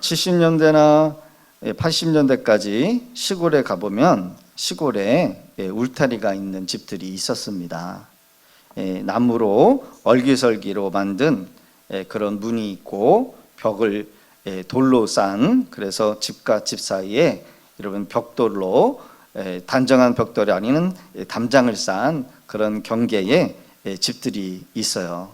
70년대나 80년대까지 시골에 가보면 시골에 울타리가 있는 집들이 있었습니다. 나무로 얼기설기로 만든 그런 문이 있고 벽을 돌로 싼, 그래서 집과 집 사이에 여러분 벽돌로 단정한 벽돌이 아닌 담장을 쌓은 그런 경계의 집들이 있어요.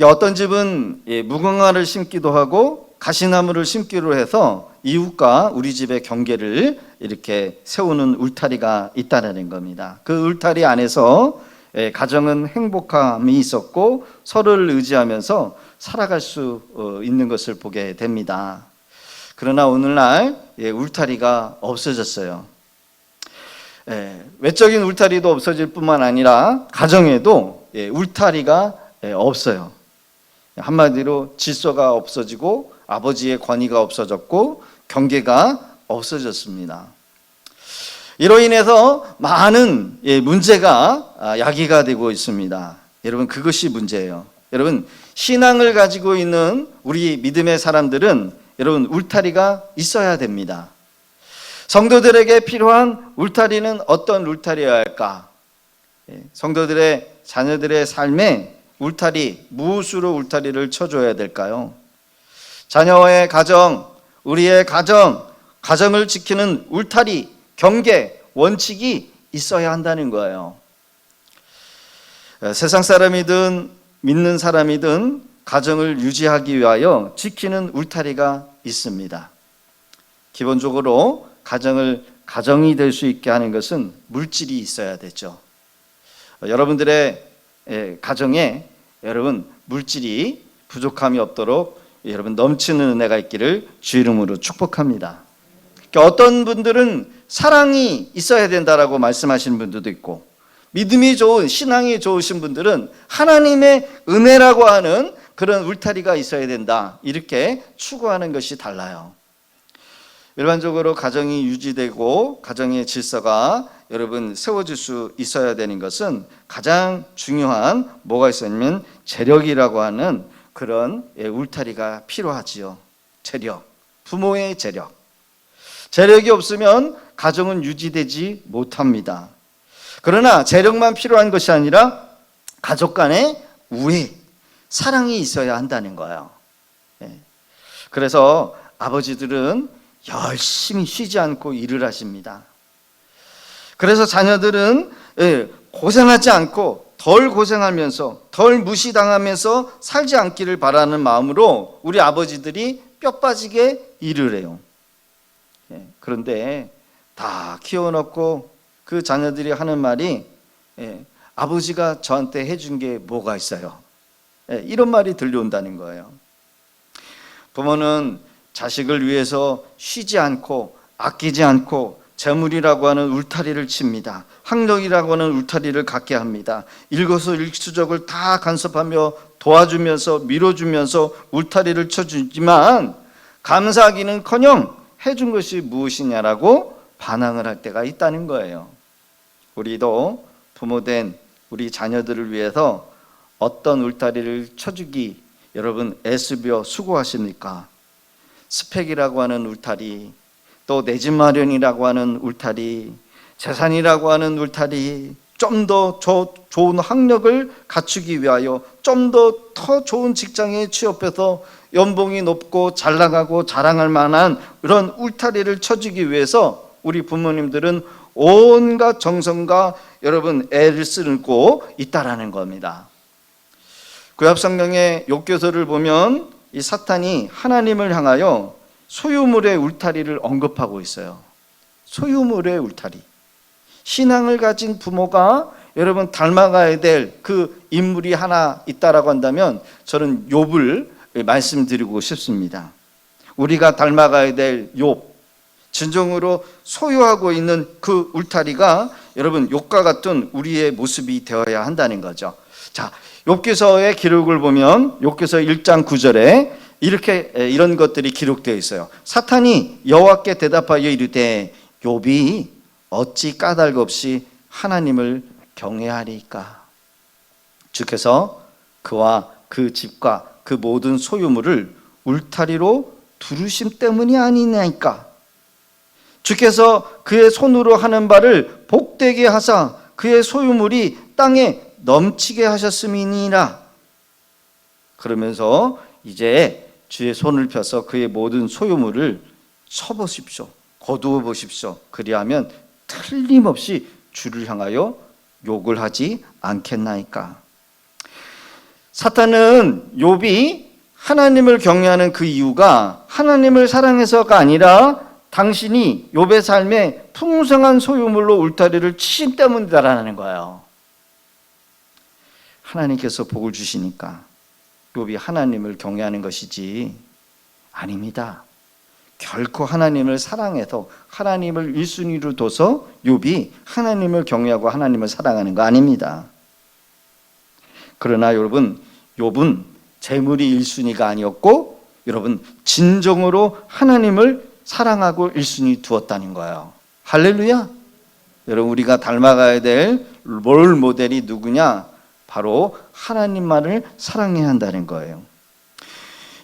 어떤 집은 무궁화를 심기도 하고 가시나무를 심기로 해서 이웃과 우리 집의 경계를 이렇게 세우는 울타리가 있다는 겁니다. 그 울타리 안에서 가정은 행복함이 있었고 서로를 의지하면서 살아갈 수 있는 것을 보게 됩니다. 그러나 오늘날 울타리가 없어졌어요. 외적인 울타리도 없어질 뿐만 아니라 가정에도 울타리가 없어요. 한마디로 질서가 없어지고 아버지의 권위가 없어졌고 경계가 없어졌습니다. 이로 인해서 많은 문제가 야기가 되고 있습니다. 여러분, 그것이 문제예요. 여러분, 신앙을 가지고 있는 우리 믿음의 사람들은 여러분 울타리가 있어야 됩니다. 성도들에게 필요한 울타리는 어떤 울타리여야 할까? 성도들의 자녀들의 삶에 울타리, 무엇으로 울타리를 쳐줘야 될까요? 자녀와의 가정, 우리의 가정을 지키는 울타리, 경계, 원칙이 있어야 한다는 거예요. 세상 사람이든 믿는 사람이든 가정을 유지하기 위하여 지키는 울타리가 있습니다. 기본적으로 가정이 될 수 있게 하는 것은 물질이 있어야 되죠. 여러분들의 가정에 여러분 물질이 부족함이 없도록 여러분 넘치는 은혜가 있기를 주 이름으로 축복합니다. 어떤 분들은 사랑이 있어야 된다라고 말씀하시는 분들도 있고, 믿음이 좋은, 신앙이 좋으신 분들은 하나님의 은혜라고 하는 그런 울타리가 있어야 된다, 이렇게 추구하는 것이 달라요. 일반적으로 가정이 유지되고 가정의 질서가 여러분 세워질 수 있어야 되는 것은 가장 중요한 뭐가 있었냐면 재력이라고 하는 그런 울타리가 필요하지요. 재력, 부모의 재력. 재력이 없으면 가정은 유지되지 못합니다. 그러나 재력만 필요한 것이 아니라 가족 간의 우애, 사랑이 있어야 한다는 거예요. 그래서 아버지들은 열심히 쉬지 않고 일을 하십니다. 그래서 자녀들은 고생하지 않고 덜 고생하면서 덜 무시당하면서 살지 않기를 바라는 마음으로 우리 아버지들이 뼈 빠지게 일을 해요. 그런데 다 키워놓고 그 자녀들이 하는 말이 아버지가 저한테 해준 게 뭐가 있어요? 이런 말이 들려온다는 거예요. 부모는 자식을 위해서 쉬지 않고 아끼지 않고 재물이라고 하는 울타리를 칩니다. 학력이라고 하는 울타리를 갖게 합니다. 일거수일투족을 다 간섭하며 도와주면서 밀어주면서 울타리를 쳐주지만 감사하기는커녕 해준 것이 무엇이냐라고 반항을 할 때가 있다는 거예요. 우리도 부모된 우리 자녀들을 위해서 어떤 울타리를 쳐주기 여러분 애쓰며 수고하십니까? 스펙이라고 하는 울타리, 또 내 집 마련이라고 하는 울타리, 재산이라고 하는 울타리, 좀 더 좋은 학력을 갖추기 위하여 좀 더 좋은 직장에 취업해서 연봉이 높고 잘 나가고 자랑할 만한 그런 울타리를 쳐주기 위해서 우리 부모님들은 온갖 정성과 여러분 애를 쓰고 있다라는 겁니다. 구약 성경의 욥기서를 보면 이 사탄이 하나님을 향하여 소유물의 울타리를 언급하고 있어요. 소유물의 울타리. 신앙을 가진 부모가 여러분 닮아가야 될 그 인물이 하나 있다라고 한다면 저는 욥을 말씀드리고 싶습니다. 우리가 닮아가야 될 욥, 진정으로 소유하고 있는 그 울타리가 여러분 욥과 같은 우리의 모습이 되어야 한다는 거죠. 자, 욥기서의 기록을 보면 욥기서 1장 9절에 이런 것들이 기록되어 있어요. 사탄이 여호와께 대답하여 이르되 욥이 어찌 까닭 없이 하나님을 경외하리까? 주께서 그와 그 집과 그 모든 소유물을 울타리로 두르심 때문이 아니냐니까. 주께서 그의 손으로 하는 바를 복되게 하사 그의 소유물이 땅에 넘치게 하셨음이니라. 그러면서 이제 주의 손을 펴서 그의 모든 소유물을 쳐보십시오. 거두어 보십시오. 그리하면 틀림없이 주를 향하여 욕을 하지 않겠나이까. 사탄은 욥이 하나님을 경외하는 그 이유가 하나님을 사랑해서가 아니라 당신이 욥의 삶에 풍성한 소유물로 울타리를 치신 때문이다라는 거예요. 하나님께서 복을 주시니까 욥이 하나님을 경외하는 것이지 아닙니다. 결코 하나님을 사랑해서 하나님을 1순위로 둬서 욥이 하나님을 경외하고 하나님을 사랑하는 거 아닙니다. 그러나 여러분, 욥은 재물이 1순위가 아니었고 여러분 진정으로 하나님을 사랑하고 1순위 두었다는 거예요. 할렐루야. 여러분, 우리가 닮아가야 될 롤 모델이 누구냐? 바로 하나님만을 사랑해야 한다는 거예요.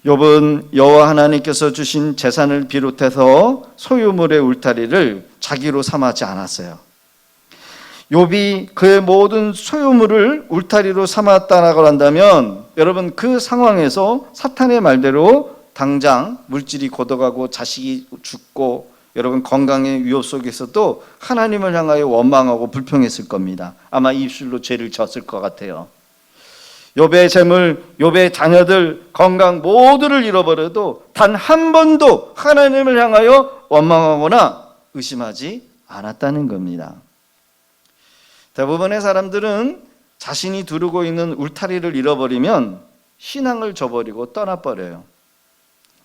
욥은 여호와 하나님께서 주신 재산을 비롯해서 소유물의 울타리를 자기로 삼지 않았어요. 욥이 그의 모든 소유물을 울타리로 삼았다라고 한다면 여러분, 그 상황에서 사탄의 말대로 당장 물질이 걷어가고 자식이 죽고 여러분 건강의 위협 속에서도 하나님을 향하여 원망하고 불평했을 겁니다. 아마 입술로 죄를 졌을 것 같아요. 욥의 재물, 욥의 자녀들, 건강 모두를 잃어버려도 단 한 번도 하나님을 향하여 원망하거나 의심하지 않았다는 겁니다. 대부분의 사람들은 자신이 두르고 있는 울타리를 잃어버리면 신앙을 저버리고 떠나버려요.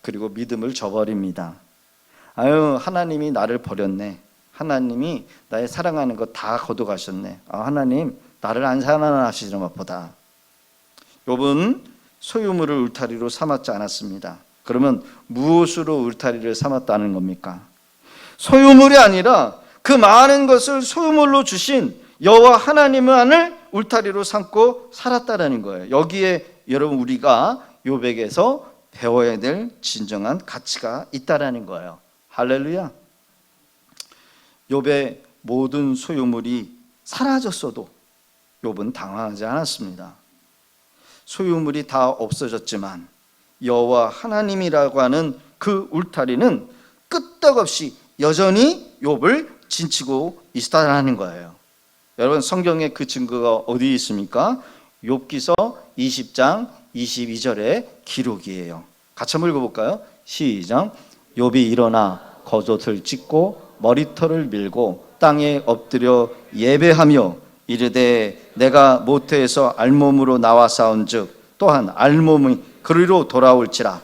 그리고 믿음을 저버립니다. 아유, 하나님이 나를 버렸네. 하나님이 나의 사랑하는 거 다 거둬가셨네. 하나님 나를 안 사랑하시나 보다. 욥은 소유물을 울타리로 삼았지 않았습니다. 그러면 무엇으로 울타리를 삼았다는 겁니까? 소유물이 아니라 그 많은 것을 소유물로 주신 여호와 하나님만을 울타리로 삼고 살았다라는 거예요. 여기에 여러분 우리가 욥에게서 배워야 될 진정한 가치가 있다라는 거예요. 할렐루야. 욥의 모든 소유물이 사라졌어도 욥은 당황하지 않았습니다. 소유물이 다 없어졌지만 여호와 하나님이라고 하는 그 울타리는 끄떡없이 여전히 욥을 진치고 있다라는 거예요. 여러분, 성경에 그 증거가 어디 있습니까? 욥기서 20장 22절의 기록이에요. 같이 한번 읽어볼까요? 시작. 욥이 일어나 겉옷을 찢고 머리털을 밀고 땅에 엎드려 예배하며 이르되 내가 모태에서 알몸으로 나와 싸운즉 또한 알몸이 그리로 돌아올지라.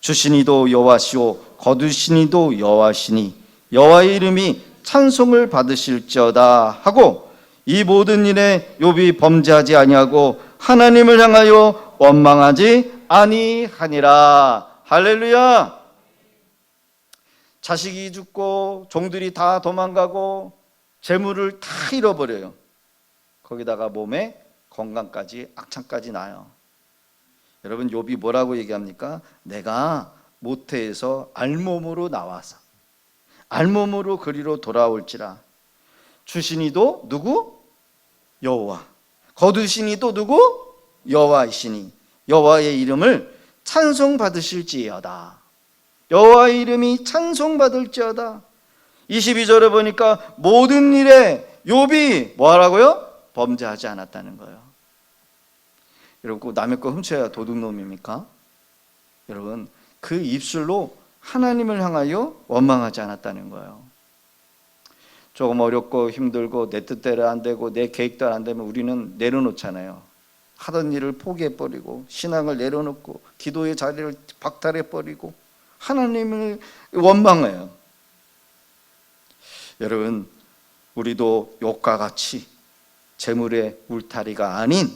주시니도 여호와시오 거두시니도 여호와시니 여호와의 이름이 찬송을 받으실지어다 하고 이 모든 일에 욥이 범죄하지 아니하고 하나님을 향하여 원망하지 아니하니라. 할렐루야. 자식이 죽고 종들이 다 도망가고 재물을 다 잃어버려요. 거기다가 몸에 건강까지 악창까지 나요. 여러분, 욥이 뭐라고 얘기합니까? 내가 모태에서 알몸으로 나와서 알몸으로 그리로 돌아올지라. 주시니도 누구? 여호와. 거두시니도 누구? 여호와이시니 여호와의 이름을 찬송받으실지어다. 여호와의 이름이 찬송받을지어다. 22절에 보니까 모든 일에 욥이 뭐하라고요? 범죄하지 않았다는 거예요. 여러분, 남의 거 훔쳐야 도둑놈입니까? 여러분, 그 입술로 하나님을 향하여 원망하지 않았다는 거예요. 조금 어렵고 힘들고 내 뜻대로 안 되고 내 계획대로 안 되면 우리는 내려놓잖아요. 하던 일을 포기해버리고 신앙을 내려놓고 기도의 자리를 박탈해버리고 하나님을 원망해요. 여러분, 우리도 욥과 같이 재물의 울타리가 아닌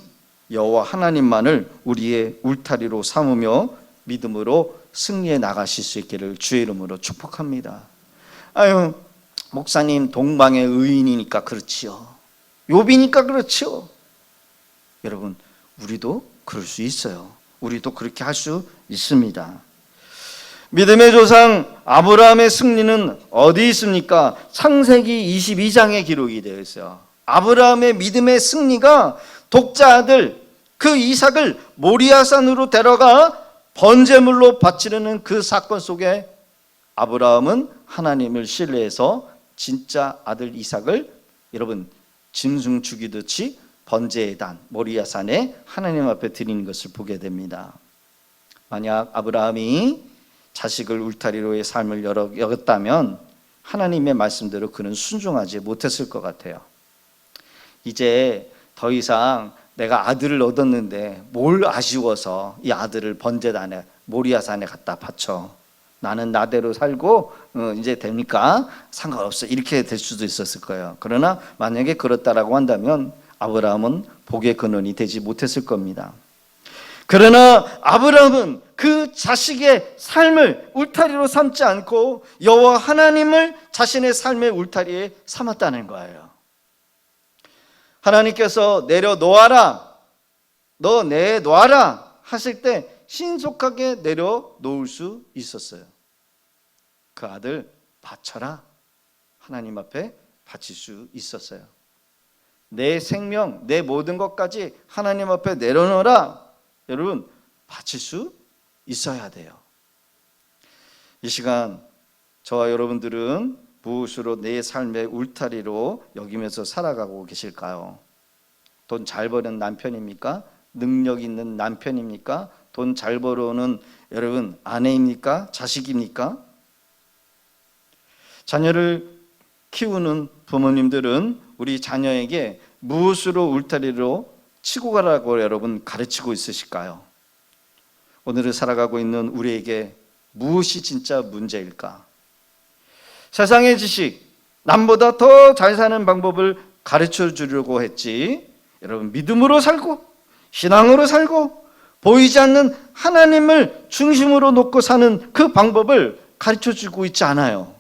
여호와 하나님만을 우리의 울타리로 삼으며 믿음으로 승리해 나가실 수 있기를 주의 이름으로 축복합니다. 아유, 목사님 동방의 의인이니까 그렇지요. 욥이니까 그렇지요. 여러분, 우리도 그럴 수 있어요. 우리도 그렇게 할 수 있습니다. 믿음의 조상 아브라함의 승리는 어디 있습니까? 창세기 22장에 기록이 되어 있어요. 아브라함의 믿음의 승리가 독자 아들 그 이삭을 모리아산으로 데려가 번제물로 바치려는 그 사건 속에 아브라함은 하나님을 신뢰해서 진짜 아들 이삭을 여러분 짐승 죽이듯이 번제의 단 모리아산에 하나님 앞에 드리는 것을 보게 됩니다. 만약 아브라함이 자식을 울타리로의 삶을 여겼다면 하나님의 말씀대로 그는 순종하지 못했을 것 같아요. 이제 더 이상 내가 아들을 얻었는데 뭘 아쉬워서 이 아들을 번제단에 모리아산에 갖다 바쳐. 나는 나대로 살고 이제 되니까 상관없어. 이렇게 될 수도 있었을 거예요. 그러나 만약에 그렇다라고 한다면 아브라함은 복의 근원이 되지 못했을 겁니다. 그러나 아브라함은 그 자식의 삶을 울타리로 삼지 않고 여호와 하나님을 자신의 삶의 울타리에 삼았다는 거예요. 하나님께서 내려놓아라, 너 내놓아라 하실 때 신속하게 내려놓을 수 있었어요. 그 아들 바쳐라, 하나님 앞에 바칠 수 있었어요. 내 생명, 내 모든 것까지 하나님 앞에 내려놓아라, 여러분 바칠 수 있어야 돼요. 이 시간 저와 여러분들은 무엇으로 내 삶의 울타리로 여기면서 살아가고 계실까요? 돈 잘 버는 남편입니까? 능력 있는 남편입니까? 돈 잘 벌어오는 여러분 아내입니까? 자식입니까? 자녀를 키우는 부모님들은 우리 자녀에게 무엇으로 울타리로 치고 가라고 여러분 가르치고 있으실까요? 오늘을 살아가고 있는 우리에게 무엇이 진짜 문제일까? 세상의 지식, 남보다 더 잘 사는 방법을 가르쳐 주려고 했지, 여러분 믿음으로 살고 신앙으로 살고 보이지 않는 하나님을 중심으로 놓고 사는 그 방법을 가르쳐 주고 있지 않아요.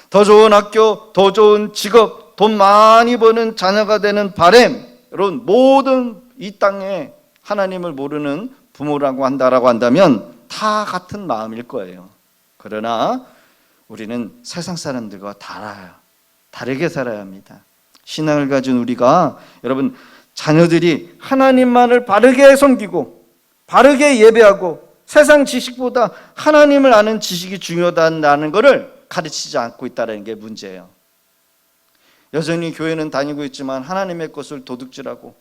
더 좋은 학교, 더 좋은 직업, 돈 많이 버는 자녀가 되는 바람, 여러분 모든 이 땅에 하나님을 모르는 부모라고 한다면 다 같은 마음일 거예요. 그러나 우리는 세상 사람들과 달라요. 다르게 살아야 합니다. 신앙을 가진 우리가 여러분 자녀들이 하나님만을 바르게 섬기고 바르게 예배하고 세상 지식보다 하나님을 아는 지식이 중요하다는 것을 가르치지 않고 있다는 게 문제예요. 여전히 교회는 다니고 있지만 하나님의 것을 도둑질하고,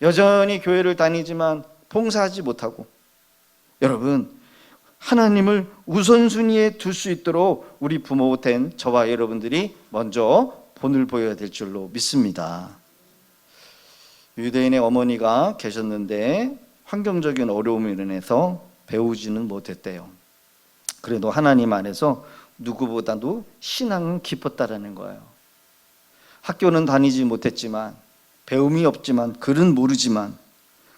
여전히 교회를 다니지만 봉사하지 못하고, 여러분 하나님을 우선순위에 둘 수 있도록 우리 부모 된 저와 여러분들이 먼저 본을 보여야 될 줄로 믿습니다. 유대인의 어머니가 계셨는데 환경적인 어려움으로 인해서 배우지는 못했대요. 그래도 하나님 안에서 누구보다도 신앙은 깊었다라는 거예요. 학교는 다니지 못했지만, 배움이 없지만, 글은 모르지만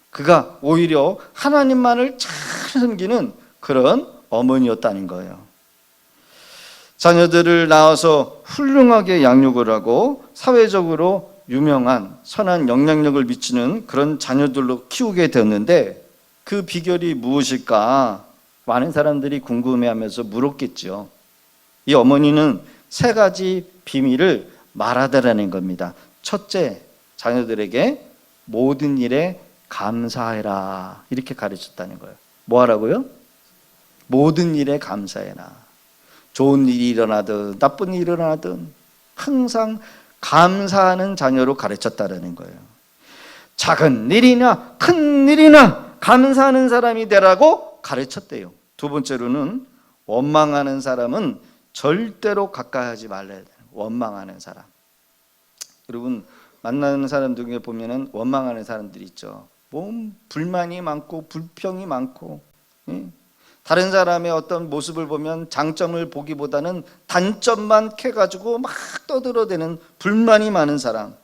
그가 오히려 하나님만을 잘 섬기는 그런 어머니였다는 거예요. 자녀들을 낳아서 훌륭하게 양육을 하고 사회적으로 유명한 선한 영향력을 미치는 그런 자녀들로 키우게 되었는데, 그 비결이 무엇일까? 많은 사람들이 궁금해하면서 물었겠죠. 이 어머니는 3가지 비밀을 말하더라는 겁니다. 첫째, 자녀들에게 모든 일에 감사해라, 이렇게 가르쳤다는 거예요. 뭐 하라고요? 모든 일에 감사해라. 좋은 일이 일어나든 나쁜 일이 일어나든 항상 감사하는 자녀로 가르쳤다는 거예요. 작은 일이나 큰 일이나 감사하는 사람이 되라고 가르쳤대요. 두 번째로는 원망하는 사람은 절대로 가까이 하지 말아야 돼요. 원망하는 사람. 여러분 만나는 사람 중에 보면은 원망하는 사람들이 있죠. 몸 불만이 많고 불평이 많고, 다른 사람의 어떤 모습을 보면 장점을 보기보다는 단점만 캐가지고 막 떠들어대는 불만이 많은 사람.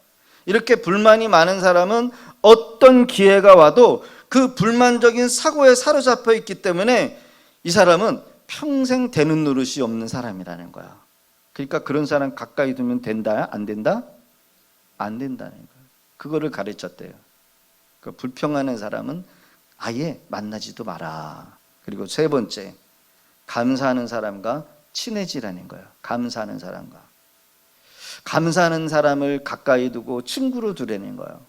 이렇게 불만이 많은 사람은 어떤 기회가 와도 그 불만적인 사고에 사로잡혀 있기 때문에 이 사람은 평생 되는 노릇이 없는 사람이라는 거야. 그러니까 그런 사람 가까이 두면 된다? 안 된다? 안 된다는 거예요. 그거를 가르쳤대요. 그 불평하는 사람은 아예 만나지도 마라. 그리고 세 번째, 감사하는 사람과 친해지라는 거예요. 감사하는 사람과. 감사하는 사람을 가까이 두고 친구로 두라는 거예요.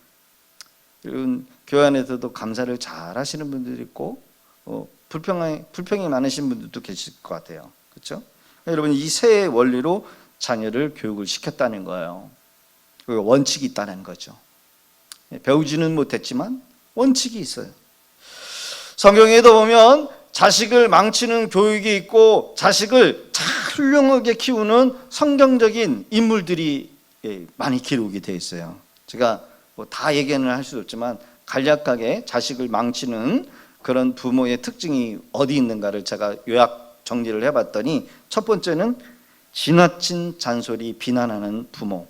여러분, 교회 안에서도 감사를 잘 하시는 분들이 있고 불평이 많으신 분들도 계실 것 같아요. 그렇죠? 여러분, 이 세 원리로 자녀를 교육을 시켰다는 거예요. 원칙이 있다는 거죠. 배우지는 못했지만 원칙이 있어요. 성경에도 보면 자식을 망치는 교육이 있고 자식을 잘 훌륭하게 키우는 성경적인 인물들이 많이 기록이 되어 있어요. 제가 뭐 다 얘기는 할 수 없지만 간략하게 자식을 망치는 그런 부모의 특징이 어디 있는가를 제가 요약 정리를 해봤더니, 첫 번째는 지나친 잔소리 비난하는 부모.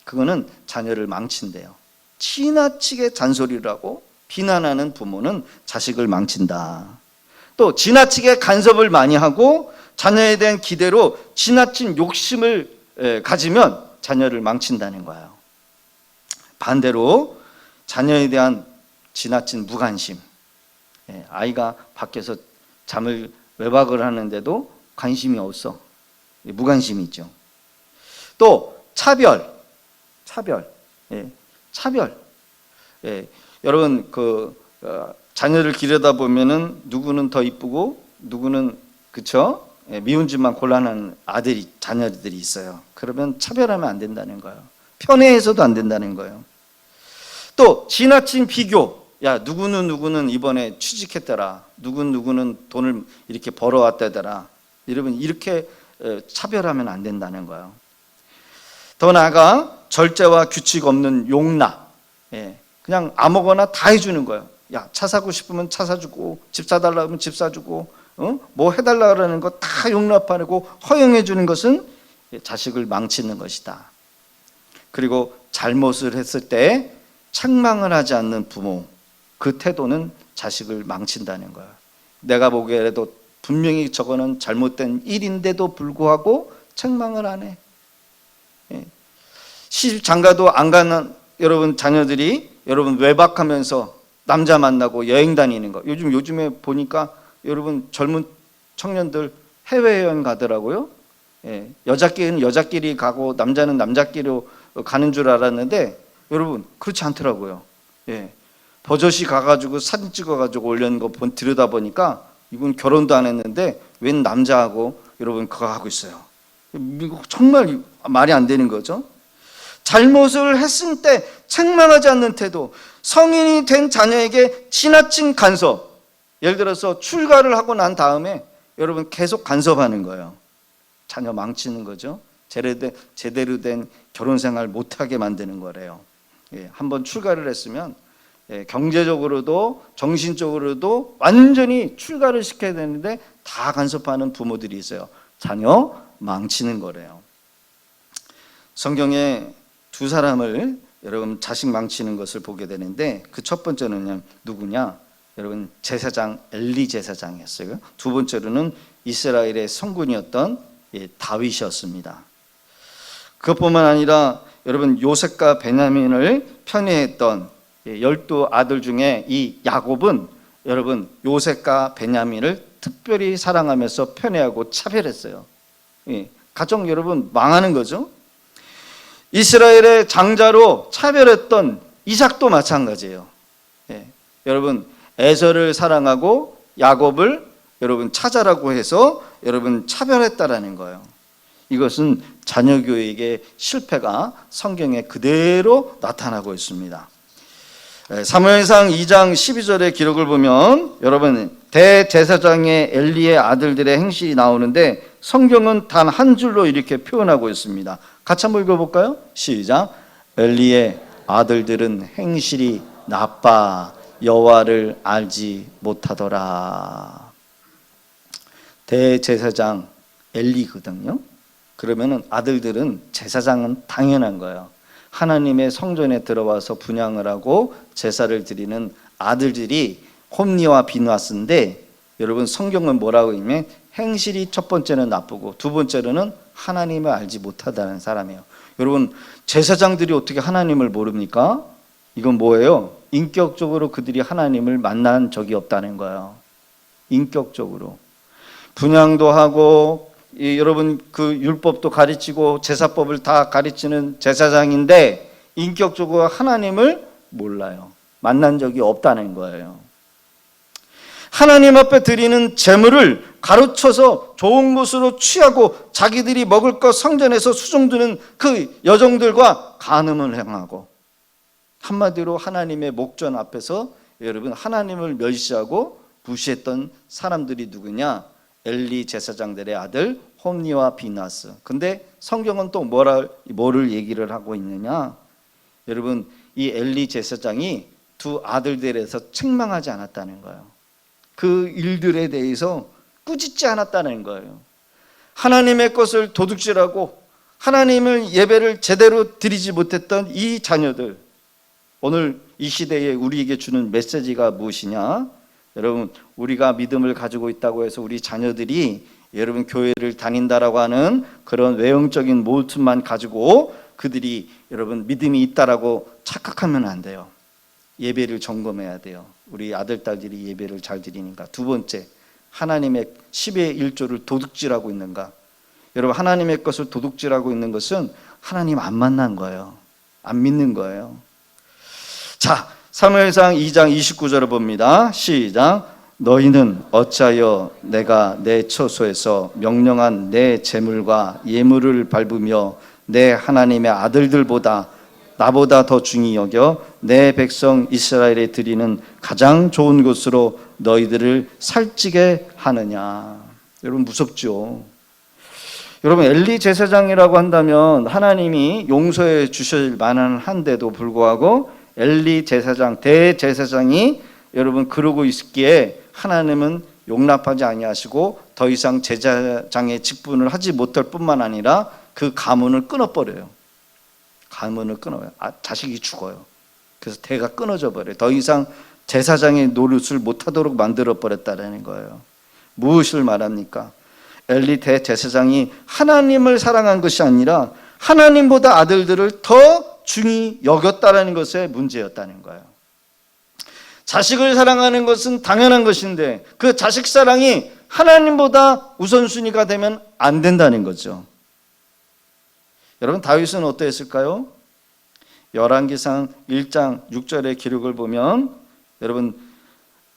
그거는 자녀를 망친대요. 지나치게 잔소리를 하고 비난하는 부모는 자식을 망친다. 또 지나치게 간섭을 많이 하고 자녀에 대한 기대로 지나친 욕심을 가지면 자녀를 망친다는 거예요. 반대로 자녀에 대한 지나친 무관심, 아이가 밖에서 잠을 외박을 하는데도 관심이 없어. 무관심이 있죠. 또 차별. 여러분, 자녀를 기르다 보면은 누구는 더 이쁘고 누구는, 그쵸? 미운 집만 골라내는 자녀들이 있어요. 그러면 차별하면 안 된다는 거예요. 편애해서도 안 된다는 거예요. 또 지나친 비교. 야, 누구는 이번에 취직했더라. 누구는 돈을 이렇게 벌어왔다더라. 여러분, 이렇게 차별하면 안 된다는 거예요. 더 나아가 절제와 규칙 없는 용납. 그냥 아무거나 다 해주는 거예요. 야, 차 사고 싶으면 차 사주고, 집 사달라고 하면 집 사주고, 뭐 해달라고 하는 거 다 용납하고 허용해 주는 것은 자식을 망치는 것이다. 그리고 잘못을 했을 때 책망을 하지 않는 부모, 그 태도는 자식을 망친다는 거예요. 내가 보기에도 분명히 저거는 잘못된 일인데도 불구하고 책망을 안 해. 시집 장가도 안 가는 여러분 자녀들이 여러분 외박하면서 남자 만나고 여행 다니는 거, 요즘에 보니까 여러분 젊은 청년들 해외여행 가더라고요. 여자끼리는 여자끼리 가고 남자는 남자끼리로 가는 줄 알았는데 여러분 그렇지 않더라고요. 버젓이 가가지고 사진 찍어가지고 올려놓은 거 들여다 보니까 이분 결혼도 안 했는데 웬 남자하고 여러분 그거 하고 있어요. 이거 정말 말이 안 되는 거죠. 잘못을 했을 때 책망하지 않는 태도, 성인이 된 자녀에게 지나친 간섭. 예를 들어서 출가를 하고 난 다음에 여러분 계속 간섭하는 거예요. 자녀 망치는 거죠. 제대로 된 결혼 생활 못하게 만드는 거래요. 한번 출가를 했으면 경제적으로도 정신적으로도 완전히 출가를 시켜야 되는데 다 간섭하는 부모들이 있어요. 자녀 망치는 거래요. 성경에 두 사람을 여러분 자식 망치는 것을 보게 되는데, 그 첫 번째는 누구냐? 여러분 제사장 엘리 제사장이었어요. 두 번째로는 이스라엘의 성군이었던 다윗이었습니다. 그것뿐만 아니라 여러분 요셉과 베냐민을 편애했던 12 아들 중에 이 야곱은 여러분 요셉과 베냐민을 특별히 사랑하면서 편애하고 차별했어요. 가정 여러분 망하는 거죠. 이스라엘의 장자로 차별했던 이삭도 마찬가지예요. 여러분 에서를 사랑하고 야곱을 여러분 찾아라고 해서 여러분 차별했다라는 거예요. 이것은 자녀 교육의 실패가 성경에 그대로 나타나고 있습니다. 사무엘상 2장 12절의 기록을 보면 여러분 대제사장의 엘리의 아들들의 행실이 나오는데 성경은 단 한 줄로 이렇게 표현하고 있습니다. 같이 한번 읽어볼까요? 시작. 엘리의 아들들은 행실이 나빠 여호와를 알지 못하더라. 대제사장 엘리거든요. 그러면은 아들들은, 제사장은 당연한 거예요. 하나님의 성전에 들어와서 분향을 하고 제사를 드리는 아들들이 홈리와 비누아스인데, 여러분 성경은 뭐라고 하냐면 행실이 첫 번째는 나쁘고 두 번째로는 하나님을 알지 못하다는 사람이에요. 여러분 제사장들이 어떻게 하나님을 모릅니까? 이건 뭐예요? 인격적으로 그들이 하나님을 만난 적이 없다는 거예요. 인격적으로 분향도 하고 여러분 그 율법도 가르치고 제사법을 다 가르치는 제사장인데 인격적으로 하나님을 몰라요. 만난 적이 없다는 거예요. 하나님 앞에 드리는 제물을 가르쳐서 좋은 곳으로 취하고 자기들이 먹을 것 성전에서 수종드는 그 여종들과 간음을 행하고, 한마디로 하나님의 목전 앞에서 여러분 하나님을 멸시하고 무시했던 사람들이 누구냐? 엘리 제사장들의 아들 홈니와 비나스. 근데 성경은 또 뭐를 얘기를 하고 있느냐? 여러분 이 엘리 제사장이 두 아들들에 대해서 책망하지 않았다는 거예요. 그 일들에 대해서 꾸짖지 않았다는 거예요. 하나님의 것을 도둑질하고 하나님을 예배를 제대로 드리지 못했던 이 자녀들, 오늘 이 시대에 우리에게 주는 메시지가 무엇이냐? 여러분 우리가 믿음을 가지고 있다고 해서 우리 자녀들이 여러분 교회를 다닌다라고 하는 그런 외형적인 모습만 가지고 그들이 여러분 믿음이 있다라고 착각하면 안 돼요. 예배를 점검해야 돼요. 우리 아들 딸들이 예배를 잘 드리는가. 두 번째, 하나님의 10의 1조를 도둑질하고 있는가. 여러분 하나님의 것을 도둑질하고 있는 것은 하나님 안 만난 거예요. 안 믿는 거예요. 자, 사무엘상 2장 29절을 봅니다. 시작. 너희는 어찌하여 내가 내 처소에서 명령한 내 제물과 예물을 밟으며 내 하나님의 아들들보다 나보다 더 중히 여겨 내 백성 이스라엘에 드리는 가장 좋은 곳으로 너희들을 살찌게 하느냐. 여러분 무섭죠. 여러분 엘리 제사장이라고 한다면 하나님이 용서해 주실 만한 한데도 불구하고 엘리 제사장, 대제사장이 여러분 그러고 있기에 하나님은 용납하지 아니하시고 더 이상 제사장의 직분을 하지 못할 뿐만 아니라 그 가문을 끊어버려요. 가문을 끊어요. 자식이 죽어요. 그래서 대가 끊어져 버려요. 더 이상 제사장의 노릇을 못하도록 만들어 버렸다는 거예요. 무엇을 말합니까? 엘리 대제사장이 하나님을 사랑한 것이 아니라 하나님보다 아들들을 더 중히 여겼다는 것에 문제였다는 거예요. 자식을 사랑하는 것은 당연한 것인데 그 자식 사랑이 하나님보다 우선순위가 되면 안 된다는 거죠. 여러분 다윗은 어떠했을까요? 열왕기상 1장 6절의 기록을 보면 여러분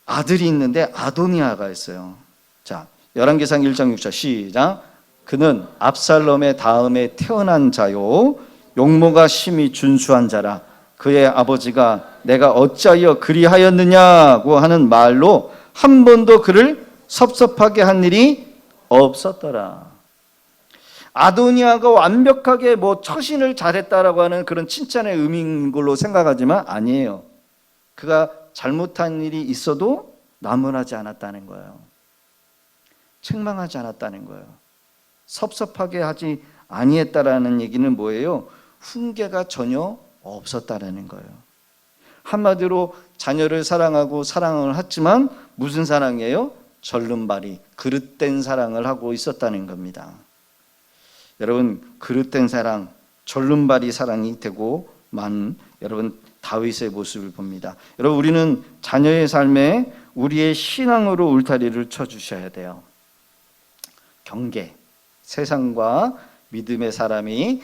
아들이 있는데 아도니아가 있어요. 자, 열왕기상 1장 6절 시작. 그는 압살롬의 다음에 태어난 자요 용모가 심히 준수한 자라. 그의 아버지가 내가 어찌하여 그리하였느냐고 하는 말로 한 번도 그를 섭섭하게 한 일이 없었더라. 아도니아가 완벽하게 처신을 잘했다라고 하는 그런 칭찬의 의미인 걸로 생각하지만 아니에요. 그가 잘못한 일이 있어도 나무라지 않았다는 거예요. 책망하지 않았다는 거예요. 섭섭하게 하지 아니했다라는 얘기는 뭐예요? 훈계가 전혀 없었다라는 거예요. 한마디로 자녀를 사랑하고 사랑을 했지만 무슨 사랑이에요? 절름발이 그릇된 사랑을 하고 있었다는 겁니다. 여러분 그릇된 사랑, 절름발이 사랑이 되고 만 여러분 다윗의 모습을 봅니다. 여러분 우리는 자녀의 삶에 우리의 신앙으로 울타리를 쳐주셔야 돼요. 경계, 세상과 믿음의 사람이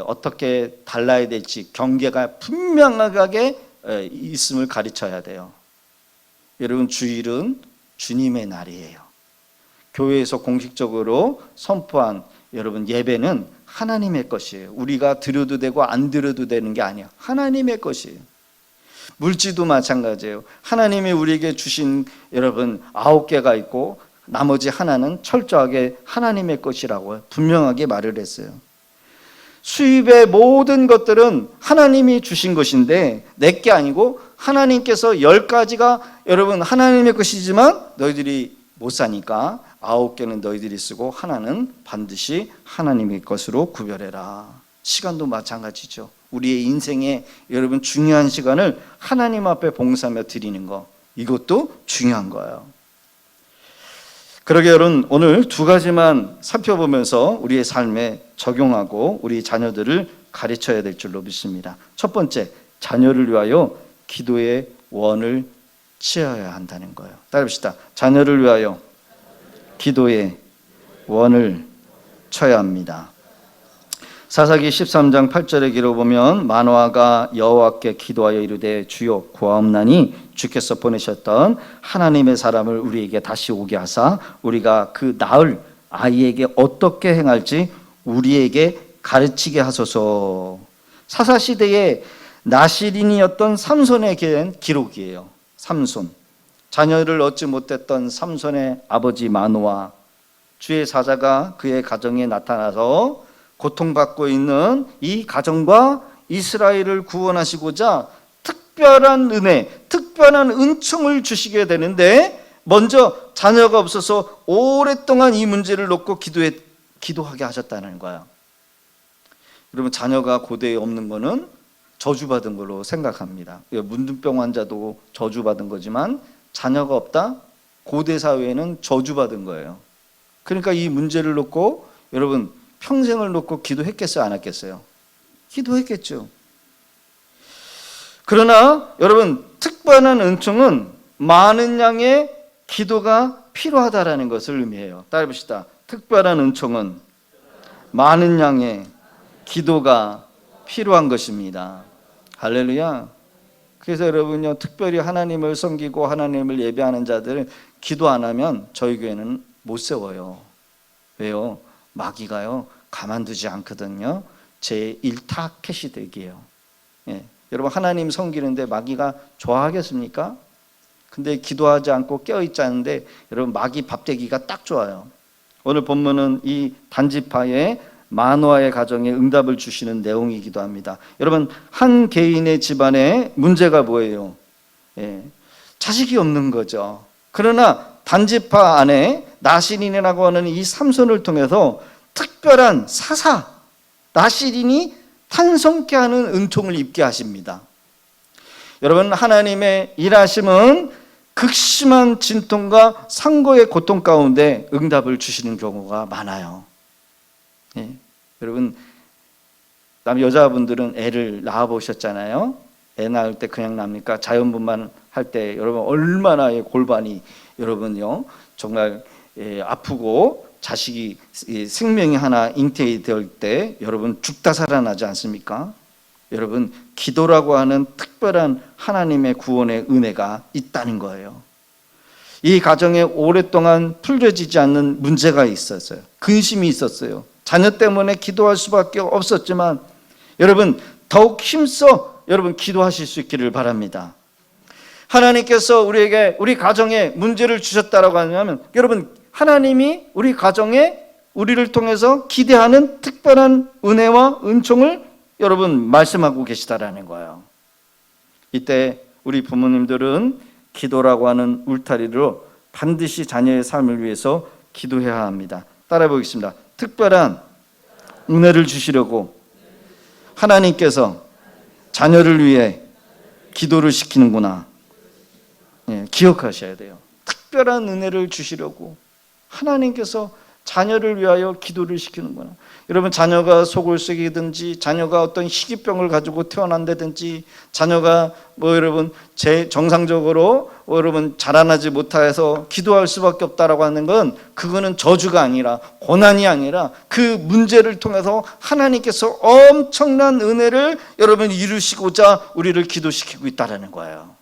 어떻게 달라야 될지 경계가 분명하게 있음을 가르쳐야 돼요. 여러분 주일은 주님의 날이에요. 교회에서 공식적으로 선포한 여러분 예배는 하나님의 것이에요. 우리가 드려도 되고 안 드려도 되는 게 아니야. 하나님의 것이에요. 물질도 마찬가지예요. 하나님이 우리에게 주신 여러분 9개가 있고 나머지 하나는 철저하게 하나님의 것이라고 분명하게 말을 했어요. 수입의 모든 것들은 하나님이 주신 것인데 내게 아니고 하나님께서 10가지가 여러분 하나님의 것이지만 너희들이 못 사니까 9개는 너희들이 쓰고 하나는 반드시 하나님의 것으로 구별해라. 시간도 마찬가지죠. 우리의 인생에 여러분 중요한 시간을 하나님 앞에 봉사하며 드리는 거, 이것도 중요한 거예요. 그러게 여러분 오늘 2가지만 살펴보면서 우리의 삶에 적용하고 우리 자녀들을 가르쳐야 될 줄로 믿습니다. 첫 번째, 자녀를 위하여 기도의 원을 취해야 한다는 거예요. 따라합시다. 자녀를 위하여 기도의 원을 쳐야 합니다. 사사기 13장 8절의 기록 보면 마노아가 여호와께 기도하여 이르되 주여 구하옵나니 주께서 보내셨던 하나님의 사람을 우리에게 다시 오게 하사 우리가 그 낳을 아이에게 어떻게 행할지 우리에게 가르치게 하소서. 사사시대에 나실인이었던 삼손에 대한 기록이에요. 삼손, 자녀를 얻지 못했던 삼손의 아버지 마노아, 주의 사자가 그의 가정에 나타나서 고통받고 있는 이 가정과 이스라엘을 구원하시고자 특별한 은혜, 특별한 은총을 주시게 되는데, 먼저 자녀가 없어서 오랫동안 이 문제를 놓고 기도하게 하셨다는 거예요. 여러분, 자녀가 고대에 없는 거는 저주받은 걸로 생각합니다. 문둥병 환자도 저주받은 거지만 자녀가 없다? 고대 사회에는 저주받은 거예요. 그러니까 이 문제를 놓고 여러분 평생을 놓고 기도했겠어요? 안 했겠어요? 기도했겠죠. 그러나 여러분, 특별한 은총은 많은 양의 기도가 필요하다라는 것을 의미해요. 따라해봅시다. 특별한 은총은 많은 양의 기도가 필요한 것입니다. 할렐루야. 그래서 여러분요, 특별히 하나님을 섬기고 하나님을 예배하는 자들 기도 안 하면 저희 교회는 못 세워요. 왜요? 마귀가요 가만두지 않거든요. 제 1타켓이 되게요. 예. 여러분, 하나님 섬기는데 마귀가 좋아하겠습니까? 근데 기도하지 않고 깨어있지 않은데 여러분, 마귀 밥되기가 딱 좋아요. 오늘 본문은 이 단지파의 마노아의 가정에 응답을 주시는 내용이기도 합니다. 여러분, 한 개인의 집안에 문제가 뭐예요? 예, 자식이 없는 거죠. 그러나 단지파 안에 나실인이라고 하는 이 삼손을 통해서 특별한 사사, 나실인이 탄성케 하는 은총을 입게 하십니다. 여러분, 하나님의 일하심은 극심한 진통과 상고의 고통 가운데 응답을 주시는 경우가 많아요. 예. 여러분, 여자분들은 애를 낳아보셨잖아요. 애 낳을 때 그냥 납니까? 자연분만 할 때 여러분 얼마나 골반이 여러분요 정말 아프고 자식이 생명이 하나 잉태될 때 여러분 죽다 살아나지 않습니까? 여러분, 기도라고 하는 특별한 하나님의 구원의 은혜가 있다는 거예요. 이 가정에 오랫동안 풀려지지 않는 문제가 있었어요. 근심이 있었어요. 자녀 때문에 기도할 수밖에 없었지만 여러분, 더욱 힘써 여러분 기도하실 수 있기를 바랍니다. 하나님께서 우리에게 우리 가정에 문제를 주셨다라고 하면 여러분, 하나님이 우리 가정에 우리를 통해서 기대하는 특별한 은혜와 은총을 여러분 말씀하고 계시다라는 거예요. 이때 우리 부모님들은 기도라고 하는 울타리로 반드시 자녀의 삶을 위해서 기도해야 합니다. 따라해 보겠습니다. 특별한 은혜를 주시려고 하나님께서 자녀를 위해 기도를 시키는구나. 예, 기억하셔야 돼요. 특별한 은혜를 주시려고 하나님께서 자녀를 위하여 기도를 시키는구나. 여러분, 자녀가 속을 썩이든지 자녀가 어떤 희귀병을 가지고 태어난다든지 자녀가 여러분 정상적으로 여러분 자라나지 못해서 기도할 수밖에 없다라고 하는 건 그거는 저주가 아니라 고난이 아니라 그 문제를 통해서 하나님께서 엄청난 은혜를 여러분 이루시고자 우리를 기도시키고 있다라는 거예요.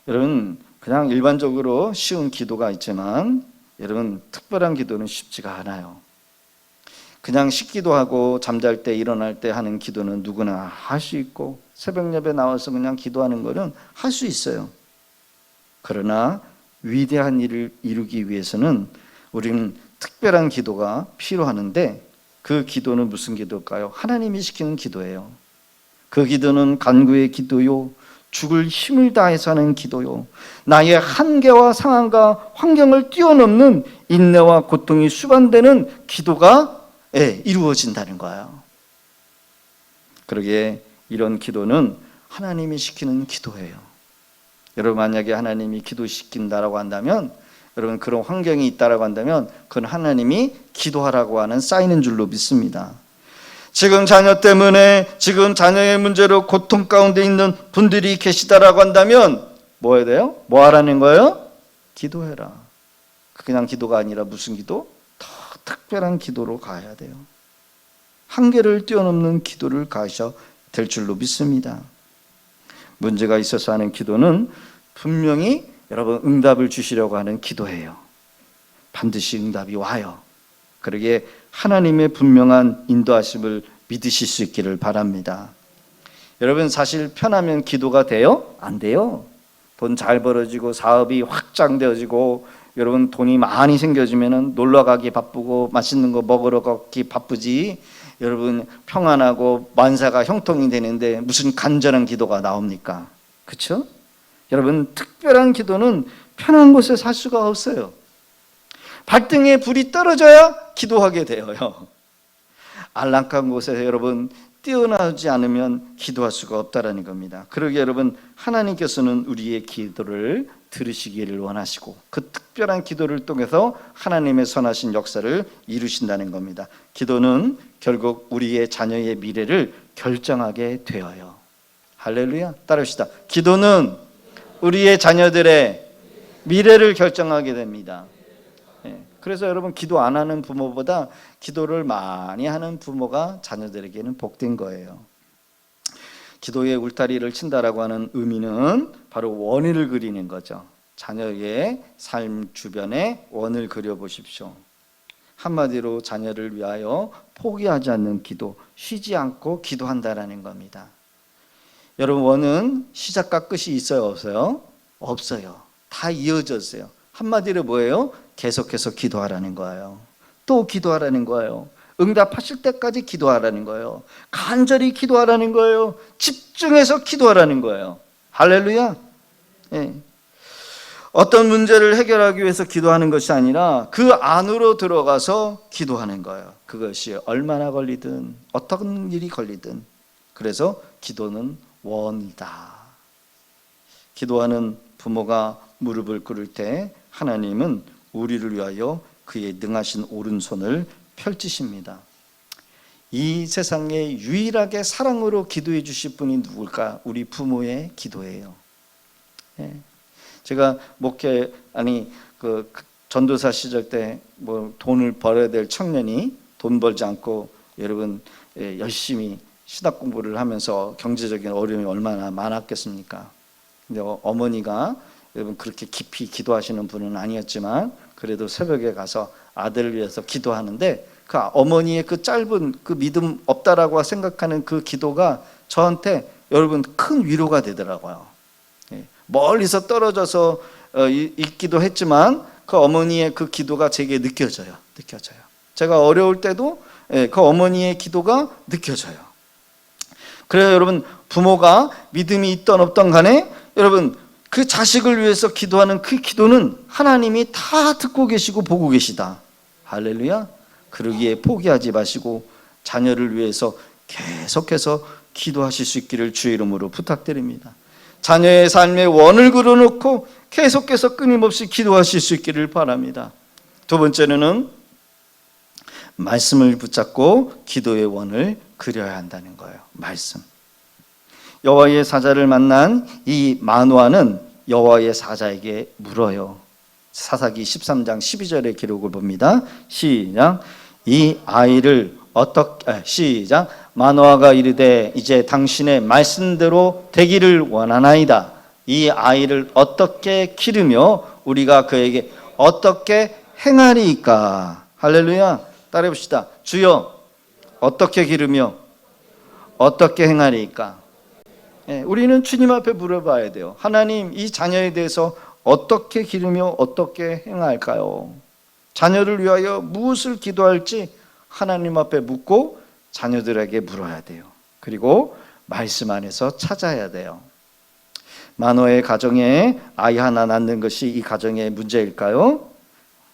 여러분, 그냥 일반적으로 쉬운 기도가 있지만 여러분, 특별한 기도는 쉽지가 않아요. 그냥 씻기도 하고 잠잘 때 일어날 때 하는 기도는 누구나 할 수 있고 새벽 예배 나와서 그냥 기도하는 거는 할 수 있어요. 그러나 위대한 일을 이루기 위해서는 우리는 특별한 기도가 필요하는데 그 기도는 무슨 기도일까요? 하나님이 시키는 기도예요. 그 기도는 간구의 기도요, 죽을 힘을 다해서 하는 기도요, 나의 한계와 상황과 환경을 뛰어넘는 인내와 고통이 수반되는 기도가 이루어진다는 거예요. 그러기에 이런 기도는 하나님이 시키는 기도예요. 여러분, 만약에 하나님이 기도시킨다라고 한다면, 여러분 그런 환경이 있다라고 한다면 그건 하나님이 기도하라고 하는 사인인 줄로 믿습니다. 지금 자녀 때문에 지금 자녀의 문제로 고통 가운데 있는 분들이 계시다라고 한다면 뭐 해야 돼요? 뭐 하라는 거예요? 기도해라. 그냥 기도가 아니라 무슨 기도? 더 특별한 기도로 가야 돼요. 한계를 뛰어넘는 기도를 가셔야 될 줄로 믿습니다. 문제가 있어서 하는 기도는 분명히 여러분 응답을 주시려고 하는 기도예요. 반드시 응답이 와요. 그러기에 하나님의 분명한 인도하심을 믿으실 수 있기를 바랍니다. 여러분 사실 편하면 기도가 돼요? 안 돼요. 돈 잘 벌어지고 사업이 확장되어지고 여러분 돈이 많이 생겨지면 놀러 가기 바쁘고 맛있는 거 먹으러 가기 바쁘지, 여러분 평안하고 만사가 형통이 되는데 무슨 간절한 기도가 나옵니까? 그렇죠? 여러분 특별한 기도는 편한 곳에 살 수가 없어요. 발등에 불이 떨어져야 기도하게 되어요. 안락한 곳에서 여러분 뛰어나오지 않으면 기도할 수가 없다라는 겁니다. 그러기에 여러분 하나님께서는 우리의 기도를 들으시기를 원하시고 그 특별한 기도를 통해서 하나님의 선하신 역사를 이루신다는 겁니다. 기도는 결국 우리의 자녀의 미래를 결정하게 되어요. 할렐루야. 따라합시다. 기도는 우리의 자녀들의 미래를 결정하게 됩니다. 그래서 여러분 기도 안 하는 부모보다 기도를 많이 하는 부모가 자녀들에게는 복된 거예요. 기도의 울타리를 친다라고 하는 의미는 바로 원을 그리는 거죠. 자녀의 삶 주변에 원을 그려보십시오. 한마디로 자녀를 위하여 포기하지 않는 기도, 쉬지 않고 기도한다라는 겁니다. 여러분 원은 시작과 끝이 있어요, 없어요? 없어요. 다 이어졌어요. 한마디로 뭐예요? 계속해서 기도하라는 거예요. 또 기도하라는 거예요. 응답하실 때까지 기도하라는 거예요. 간절히 기도하라는 거예요. 집중해서 기도하라는 거예요. 할렐루야. 예. 어떤 문제를 해결하기 위해서 기도하는 것이 아니라 그 안으로 들어가서 기도하는 거예요. 그것이 얼마나 걸리든 어떤 일이 걸리든. 그래서 기도는 원이다. 기도하는 부모가 무릎을 꿇을 때 하나님은 우리를 위하여 그의 능하신 오른손을 펼치십니다. 이 세상에 유일하게 사랑으로 기도해 주실 분이 누굴까? 우리 부모의 기도예요. 제가 전도사 시절 때 뭐 돈을 벌어야 될 청년이 돈 벌지 않고 여러분 열심히 신학 공부를 하면서 경제적인 어려움이 얼마나 많았겠습니까? 근데 어머니가 여러분 그렇게 깊이 기도하시는 분은 아니었지만 그래도 새벽에 가서 아들을 위해서 기도하는데 그 어머니의 그 짧은 그 믿음 없다라고 생각하는 그 기도가 저한테 여러분 큰 위로가 되더라고요. 멀리서 떨어져서 있기도 했지만 그 어머니의 그 기도가 제게 느껴져요. 제가 어려울 때도 그 어머니의 기도가 느껴져요. 그래서 여러분 부모가 믿음이 있던 없던 간에 여러분 그 자식을 위해서 기도하는 그 기도는 하나님이 다 듣고 계시고 보고 계시다. 할렐루야. 그러기에 포기하지 마시고 자녀를 위해서 계속해서 기도하실 수 있기를 주의 이름으로 부탁드립니다. 자녀의 삶에 원을 그려놓고 계속해서 끊임없이 기도하실 수 있기를 바랍니다. 두 번째는 말씀을 붙잡고 기도의 원을 그려야 한다는 거예요. 말씀. 여호와의 사자를 만난 이 마노아는 여호와의 사자에게 물어요. 사사기 13장 12절의 기록을 봅니다. 시작. 시작. 마노아가 이르되 이제 당신의 말씀대로 되기를 원하나이다. 이 아이를 어떻게 기르며 우리가 그에게 어떻게 행하리이까. 할렐루야. 따라해 봅시다. 주여 어떻게 기르며 어떻게 행하리이까. 우리는 주님 앞에 물어봐야 돼요. 하나님, 이 자녀에 대해서 어떻게 기르며 어떻게 행할까요? 자녀를 위하여 무엇을 기도할지 하나님 앞에 묻고 자녀들에게 물어야 돼요. 그리고 말씀 안에서 찾아야 돼요. 마노아의 가정에 아이 하나 낳는 것이 이 가정의 문제일까요?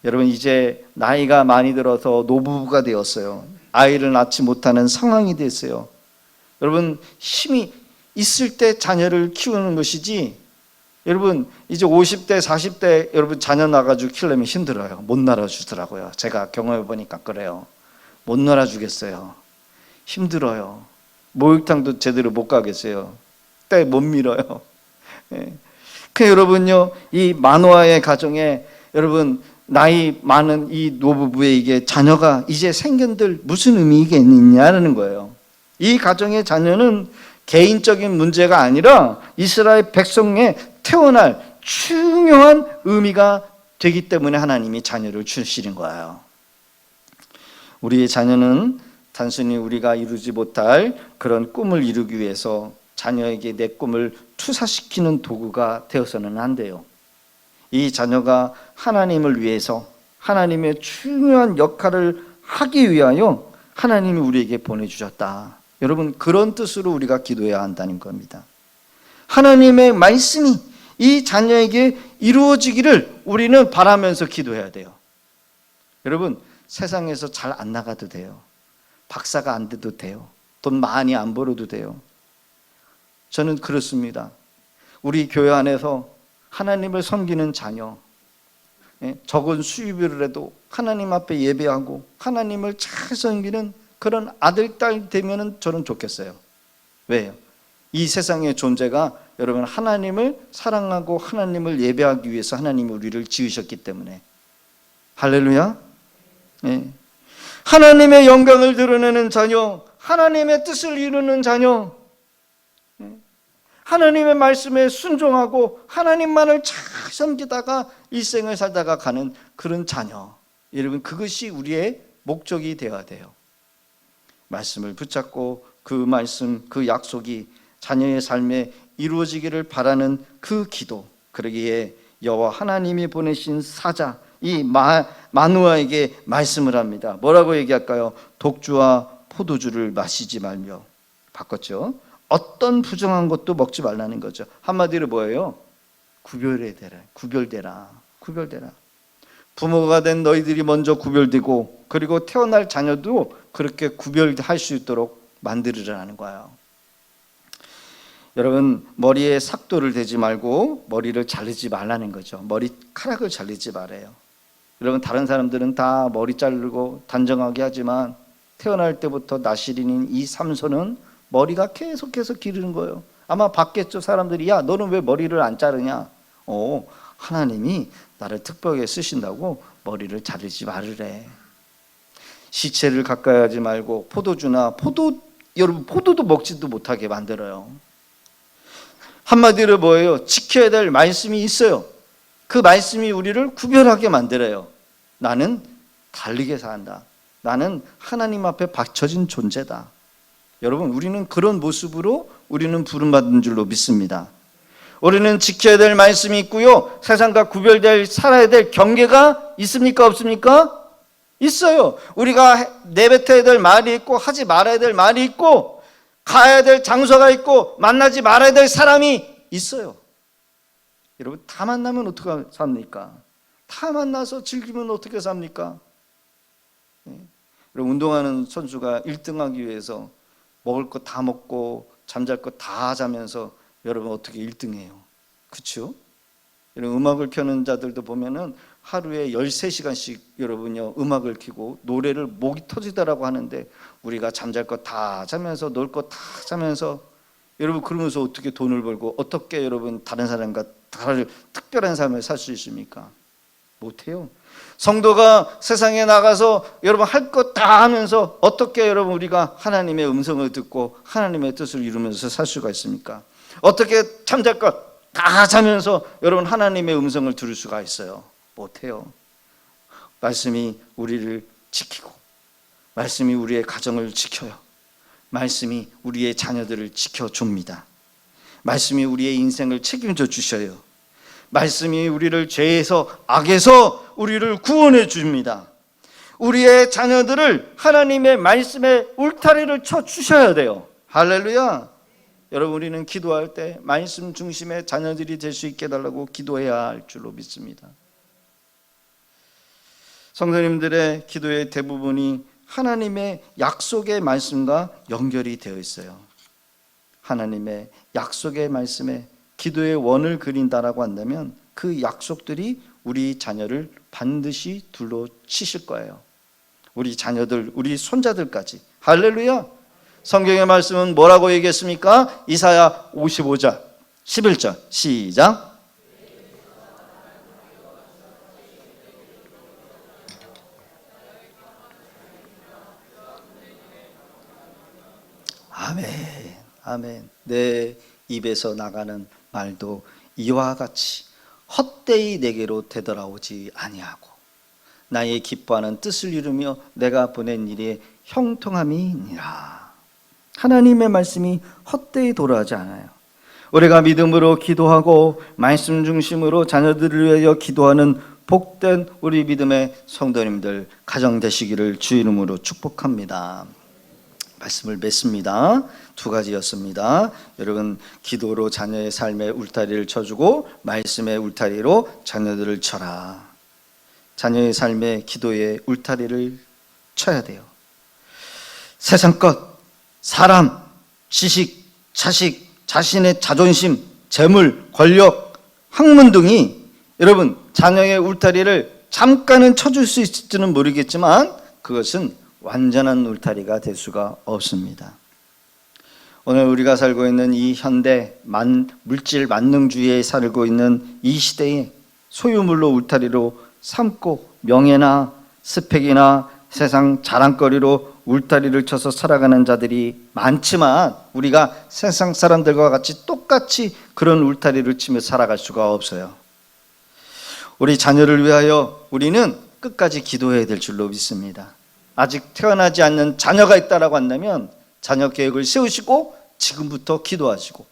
여러분 이제 나이가 많이 들어서 노부부가 되었어요. 아이를 낳지 못하는 상황이 됐어요. 여러분 힘이 있을 때 자녀를 키우는 것이지, 여러분 이제 50대 40대 여러분 자녀 낳아가지고 키우려면 힘들어요. 못 낳아주더라고요. 제가 경험해 보니까 그래요. 못 낳아주겠어요. 힘들어요. 목욕탕도 제대로 못 가겠어요. 때 못 밀어요. 그 여러분요, 이 마노아의 가정에 여러분 나이 많은 이 노부부에게 자녀가 이제 생긴들 무슨 의미가 있느냐는 거예요. 이 가정의 자녀는 개인적인 문제가 아니라 이스라엘 백성에 태어날 중요한 의미가 되기 때문에 하나님이 자녀를 주시는 거예요. 우리의 자녀는 단순히 우리가 이루지 못할 그런 꿈을 이루기 위해서 자녀에게 내 꿈을 투사시키는 도구가 되어서는 안 돼요. 이 자녀가 하나님을 위해서 하나님의 중요한 역할을 하기 위하여 하나님이 우리에게 보내주셨다. 여러분, 그런 뜻으로 우리가 기도해야 한다는 겁니다. 하나님의 말씀이 이 자녀에게 이루어지기를 우리는 바라면서 기도해야 돼요. 여러분, 세상에서 잘 안 나가도 돼요. 박사가 안 돼도 돼요. 돈 많이 안 벌어도 돼요. 저는 그렇습니다. 우리 교회 안에서 하나님을 섬기는 자녀, 적은 수입을 해도 하나님 앞에 예배하고 하나님을 잘 섬기는 그런 아들, 딸 되면 저는 좋겠어요. 왜요? 이 세상의 존재가 여러분 하나님을 사랑하고 하나님을 예배하기 위해서 하나님이 우리를 지으셨기 때문에. 할렐루야. 하나님의 영광을 드러내는 자녀, 하나님의 뜻을 이루는 자녀, 하나님의 말씀에 순종하고 하나님만을 잘 섬기다가 일생을 살다가 가는 그런 자녀. 여러분, 그것이 우리의 목적이 되어야 돼요. 말씀을 붙잡고 그 말씀, 그 약속이 자녀의 삶에 이루어지기를 바라는 그 기도. 그러기에 여호와 하나님이 보내신 사자 이 마누아에게 말씀을 합니다. 뭐라고 얘기할까요? 독주와 포도주를 마시지 말며. 바꿨죠. 어떤 부정한 것도 먹지 말라는 거죠. 한마디로 뭐예요? 구별되라. 부모가 된 너희들이 먼저 구별되고 그리고 태어날 자녀도 그렇게 구별할 수 있도록 만들으라는 거예요. 여러분, 머리에 삭도를 대지 말고 머리를 자르지 말라는 거죠. 머리카락을 자르지 말아요. 여러분, 다른 사람들은 다 머리 자르고 단정하게 하지만 태어날 때부터 나시린인 이 삼손은 머리가 계속해서 기르는 거예요. 아마 봤겠죠. 사람들이, 야, 너는 왜 머리를 안 자르냐? 하나님이 나를 특별하게 쓰신다고 머리를 자르지 말으래. 시체를 가까이 하지 말고 여러분 포도도 먹지도 못하게 만들어요. 한마디로 뭐예요? 지켜야 될 말씀이 있어요. 그 말씀이 우리를 구별하게 만들어요. 나는 다르게 산다. 나는 하나님 앞에 바쳐진 존재다. 여러분, 우리는 그런 모습으로 우리는 부름받은 줄로 믿습니다. 우리는 지켜야 될 말씀이 있고요. 세상과 구별될 살아야 될 경계가 있습니까? 없습니까? 있어요. 우리가 내뱉어야 될 말이 있고 하지 말아야 될 말이 있고 가야 될 장소가 있고 만나지 말아야 될 사람이 있어요. 여러분, 다 만나면 어떻게 삽니까? 다 만나서 즐기면 어떻게 삽니까? 여러분, 운동하는 선수가 1등하기 위해서 먹을 거 다 먹고 잠잘 거 다 자면서 여러분 어떻게 1등해요? 그렇죠? 여러분, 음악을 켜는 자들도 보면은 하루에 13시간씩 여러분요 음악을 켜고 노래를 목이 터지더라고 하는데 우리가 잠잘 거 다 자면서 놀 거 다 자면서 여러분 그러면서 어떻게 돈을 벌고 어떻게 여러분 다른 사람과 다른 특별한 삶을 살 수 있습니까? 못해요. 성도가 세상에 나가서 여러분 할 것 다 하면서 어떻게 여러분 우리가 하나님의 음성을 듣고 하나님의 뜻을 이루면서 살 수가 있습니까? 어떻게 잠잘 것 다 자면서 여러분 하나님의 음성을 들을 수가 있어요? 못해요. 말씀이 우리를 지키고 말씀이 우리의 가정을 지켜요. 말씀이 우리의 자녀들을 지켜줍니다. 말씀이 우리의 인생을 책임져 주셔요. 말씀이 우리를 죄에서 악에서 우리를 구원해 줍니다. 우리의 자녀들을 하나님의 말씀에 울타리를 쳐 주셔야 돼요. 할렐루야. 여러분, 우리는 기도할 때 말씀 중심의 자녀들이 될 수 있게 해달라고 기도해야 할 줄로 믿습니다. 성도님들의 기도의 대부분이 하나님의 약속의 말씀과 연결이 되어 있어요. 하나님의 약속의 말씀에 기도의 원을 그린다라고 한다면 그 약속들이 우리 자녀를 반드시 둘러치실 거예요. 우리 자녀들, 우리 손자들까지. 할렐루야. 성경의 말씀은 뭐라고 얘기했습니까? 이사야 55장 11절 시작. 아멘, 아멘. 내 입에서 나가는 말도 이와 같이 헛되이 내게로 되돌아오지 아니하고 나의 기뻐하는 뜻을 이루며 내가 보낸 일에 형통함이니라. 하나님의 말씀이 헛되이 돌아오지 않아요. 우리가 믿음으로 기도하고 말씀 중심으로 자녀들을 위하여 기도하는 복된 우리 믿음의 성도님들 가정 되시기를 주 이름으로 축복합니다. 말씀을 맺습니다. 두 가지였습니다. 여러분, 기도로 자녀의 삶의 울타리를 쳐주고 말씀의 울타리로 자녀들을 쳐라. 자녀의 삶의 기도의 울타리를 쳐야 돼요. 세상 것, 사람, 지식, 자식, 자신의 자존심, 재물, 권력, 학문 등이 여러분 자녀의 울타리를 잠깐은 쳐줄 수 있을지는 모르겠지만 그것은 완전한 울타리가 될 수가 없습니다. 오늘 우리가 살고 있는 이 현대 물질 만능주의에 살고 있는 이 시대에 소유물로 울타리로 삼고 명예나 스펙이나 세상 자랑거리로 울타리를 쳐서 살아가는 자들이 많지만 우리가 세상 사람들과 같이 똑같이 그런 울타리를 치며 살아갈 수가 없어요. 우리 자녀를 위하여 우리는 끝까지 기도해야 될 줄로 믿습니다. 아직 태어나지 않는 자녀가 있다라고 한다면 자녀 계획을 세우시고 지금부터 기도하시고,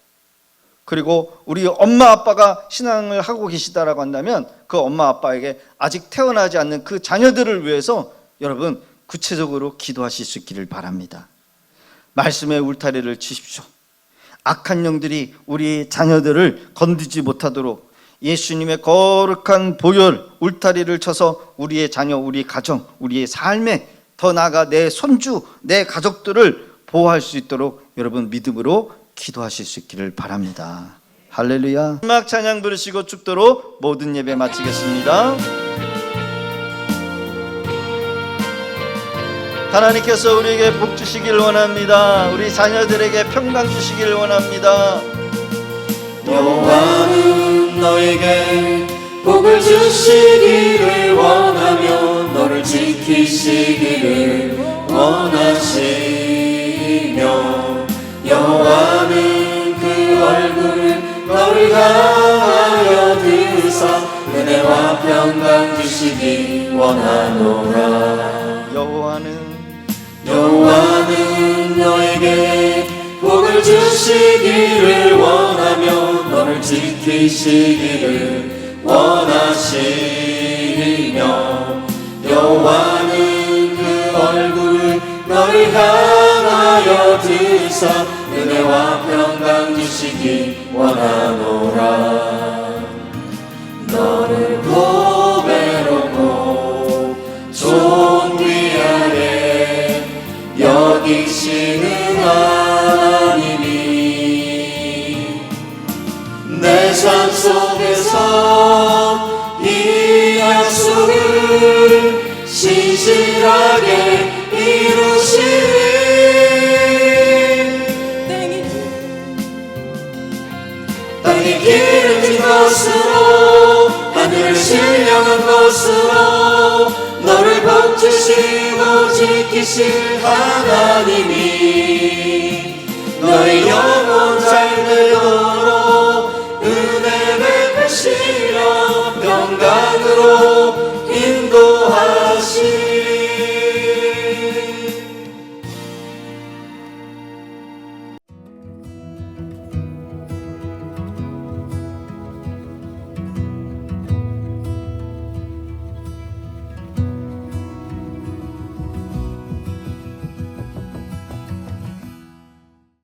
그리고 우리 엄마 아빠가 신앙을 하고 계시다라고 한다면 그 엄마 아빠에게 아직 태어나지 않는 그 자녀들을 위해서 여러분 구체적으로 기도하실 수 있기를 바랍니다. 말씀의 울타리를 치십시오. 악한 영들이 우리 자녀들을 건드지 못하도록 예수님의 거룩한 보혈 울타리를 쳐서 우리의 자녀, 우리 가정, 우리의 삶에 더 나아가 내 손주, 내 가족들을 보호할 수 있도록 여러분 믿음으로 기도하실 수 있기를 바랍니다. 할렐루야. 마지막 찬양 부르시고 축도로 모든 예배 마치겠습니다. 하나님께서 우리에게 복 주시길 원합니다. 우리 자녀들에게 평강 주시길 원합니다. 여호와는 너에게 복을 주시기를 원하며 너를 지키시기를 원하시며 여호와는 그 얼굴을 너를 향하여 드사 은혜와 평강 주시기 원하노라. 여호와는 너에게 복을 주시기를 원하며 너를 지키시기를 원하시며 여호와는 그 얼굴을 너를 향하여 드사 은혜와 평강 주시기 원하노라. 너를 보배롭고 좋은 귀하게 여기시는 하나님이 내 삶 속에서 이 약속을 신실하게 이루시니 땅이 기름진 것으로 하늘을 신령한 것으로 너를 복주시고 지키실 하나님이 너의 영혼 잘 되도록 은혜 베푸시며 평강으로